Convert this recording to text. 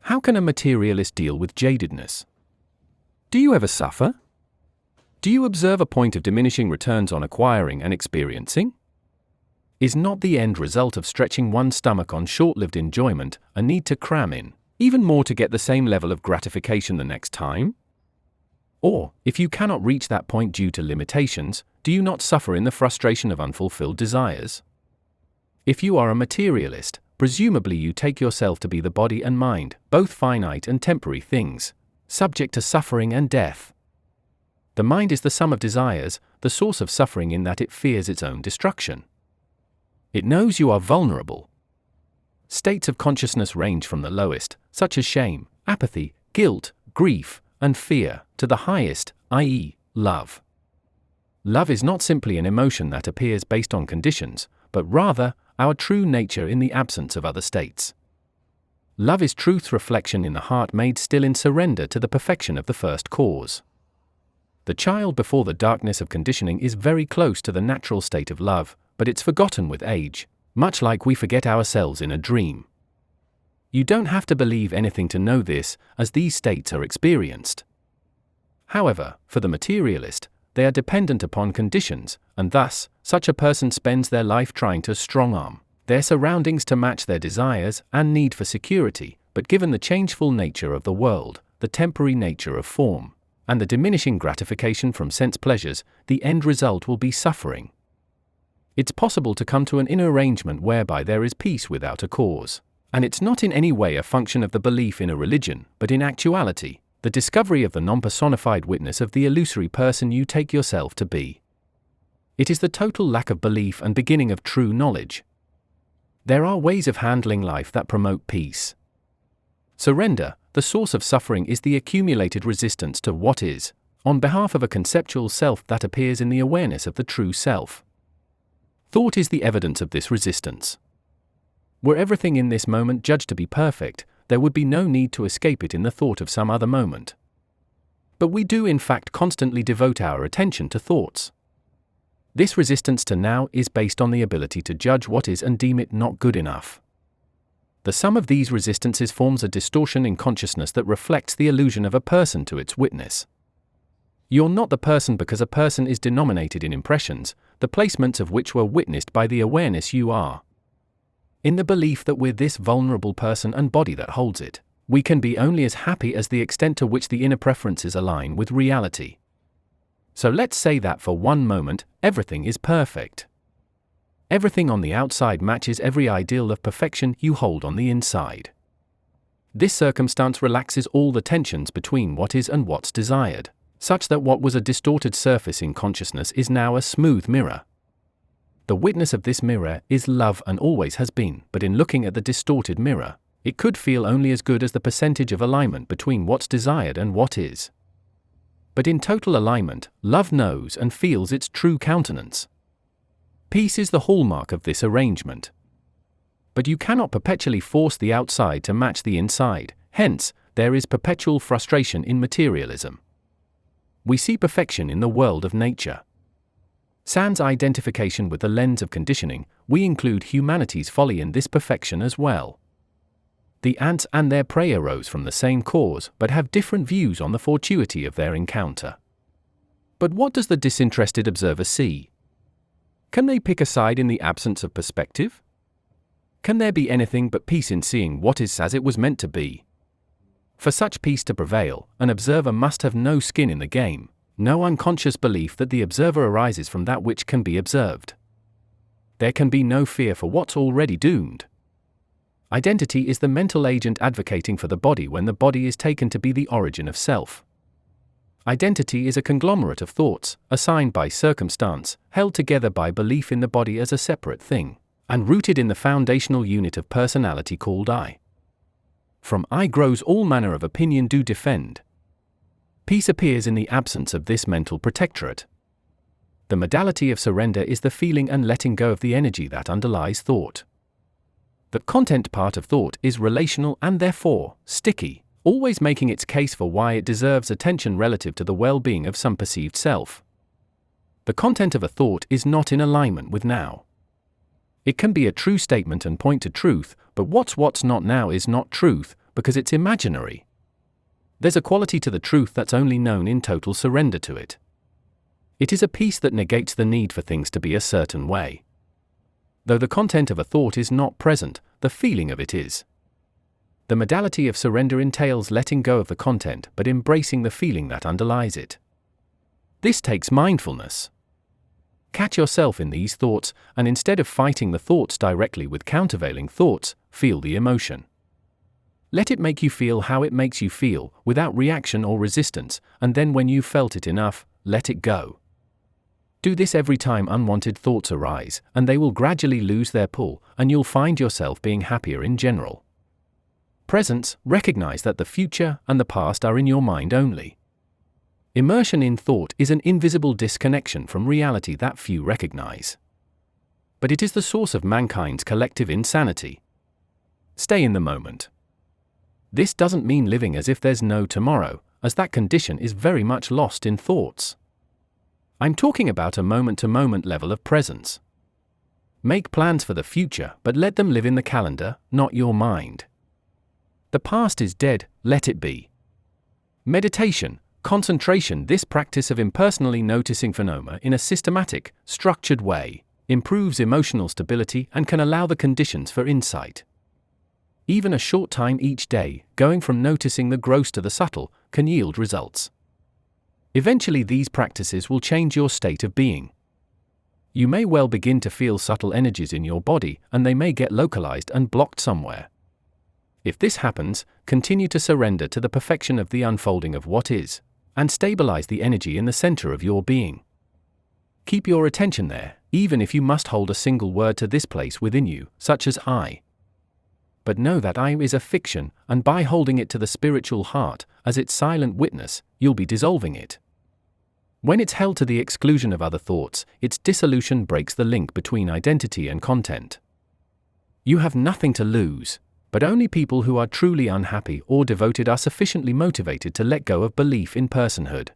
How can a materialist deal with jadedness? Do you ever suffer? Do you observe a point of diminishing returns on acquiring and experiencing? Is not the end result of stretching one's stomach on short-lived enjoyment a need to cram in even more to get the same level of gratification the next time? Or, if you cannot reach that point due to limitations, do you not suffer in the frustration of unfulfilled desires? If you are a materialist, presumably you take yourself to be the body and mind, both finite and temporary things, subject to suffering and death. The mind is the sum of desires, the source of suffering in that it fears its own destruction. It knows you are vulnerable. States of consciousness range from the lowest, such as shame, apathy, guilt, grief, and fear, to the highest, i.e., love. Love is not simply an emotion that appears based on conditions, but rather, our true nature in the absence of other states. Love is truth's reflection in the heart made still in surrender to the perfection of the first cause. The child before the darkness of conditioning is very close to the natural state of love, but it's forgotten with age, much like we forget ourselves in a dream. You don't have to believe anything to know this, as these states are experienced. However, for the materialist, they are dependent upon conditions, and thus, such a person spends their life trying to strong-arm their surroundings to match their desires and need for security, but given the changeful nature of the world, the temporary nature of form, and the diminishing gratification from sense pleasures, the end result will be suffering. It's possible to come to an inner arrangement whereby there is peace without a cause. And it's not in any way a function of the belief in a religion, but in actuality, the discovery of the non-personified witness of the illusory person you take yourself to be. It is the total lack of belief and beginning of true knowledge. There are ways of handling life that promote peace. Surrender, the source of suffering, is the accumulated resistance to what is, on behalf of a conceptual self that appears in the awareness of the true self. Thought is the evidence of this resistance. Were everything in this moment judged to be perfect, there would be no need to escape it in the thought of some other moment. But we do in fact constantly devote our attention to thoughts. This resistance to now is based on the ability to judge what is and deem it not good enough. The sum of these resistances forms a distortion in consciousness that reflects the illusion of a person to its witness. You're not the person because a person is denominated in impressions, the placements of which were witnessed by the awareness you are. In the belief that we're this vulnerable person and body that holds it, we can be only as happy as the extent to which the inner preferences align with reality. So let's say that for one moment, everything is perfect. Everything on the outside matches every ideal of perfection you hold on the inside. This circumstance relaxes all the tensions between what is and what's desired, such that what was a distorted surface in consciousness is now a smooth mirror. The witness of this mirror is love and always has been, but in looking at the distorted mirror, it could feel only as good as the percentage of alignment between what's desired and what is. But in total alignment, love knows and feels its true countenance. Peace is the hallmark of this arrangement. But you cannot perpetually force the outside to match the inside, hence, there is perpetual frustration in materialism. We see perfection in the world of nature. Sans identification with the lens of conditioning, we include humanity's folly in this perfection as well. The ants and their prey arose from the same cause but have different views on the fortuity of their encounter. But what does the disinterested observer see? Can they pick a side in the absence of perspective? Can there be anything but peace in seeing what is as it was meant to be? For such peace to prevail, an observer must have no skin in the game, no unconscious belief that the observer arises from that which can be observed. There can be no fear for what's already doomed. Identity is the mental agent advocating for the body when the body is taken to be the origin of self. Identity is a conglomerate of thoughts, assigned by circumstance, held together by belief in the body as a separate thing, and rooted in the foundational unit of personality called I. From I grows all manner of opinion do defend. Peace appears in the absence of this mental protectorate. The modality of surrender is the feeling and letting go of the energy that underlies thought. The content part of thought is relational and therefore sticky, always making its case for why it deserves attention relative to the well-being of some perceived self. The content of a thought is not in alignment with now. It can be a true statement and point to truth, but what's not now is not truth, because it's imaginary. There's a quality to the truth that's only known in total surrender to it. It is a peace that negates the need for things to be a certain way. Though the content of a thought is not present, the feeling of it is. The modality of surrender entails letting go of the content but embracing the feeling that underlies it. This takes mindfulness. Catch yourself in these thoughts, and instead of fighting the thoughts directly with countervailing thoughts, feel the emotion. Let it make you feel how it makes you feel, without reaction or resistance, and then when you've felt it enough, let it go. Do this every time unwanted thoughts arise, and they will gradually lose their pull, and you'll find yourself being happier in general. Presence, recognize that the future and the past are in your mind only. Immersion in thought is an invisible disconnection from reality that few recognize. But it is the source of mankind's collective insanity. Stay in the moment. This doesn't mean living as if there's no tomorrow, as that condition is very much lost in thoughts. I'm talking about a moment-to-moment level of presence. Make plans for the future, but let them live in the calendar, not your mind. The past is dead, let it be. Meditation, concentration, this practice of impersonally noticing phenomena in a systematic, structured way, improves emotional stability and can allow the conditions for insight. Even a short time each day, going from noticing the gross to the subtle, can yield results. Eventually these practices will change your state of being. You may well begin to feel subtle energies in your body, and they may get localized and blocked somewhere. If this happens, continue to surrender to the perfection of the unfolding of what is, and stabilize the energy in the center of your being. Keep your attention there, even if you must hold a single word to this place within you, such as I. But know that I is a fiction, and by holding it to the spiritual heart, as its silent witness, you'll be dissolving it. When it's held to the exclusion of other thoughts, its dissolution breaks the link between identity and content. You have nothing to lose, but only people who are truly unhappy or devoted are sufficiently motivated to let go of belief in personhood.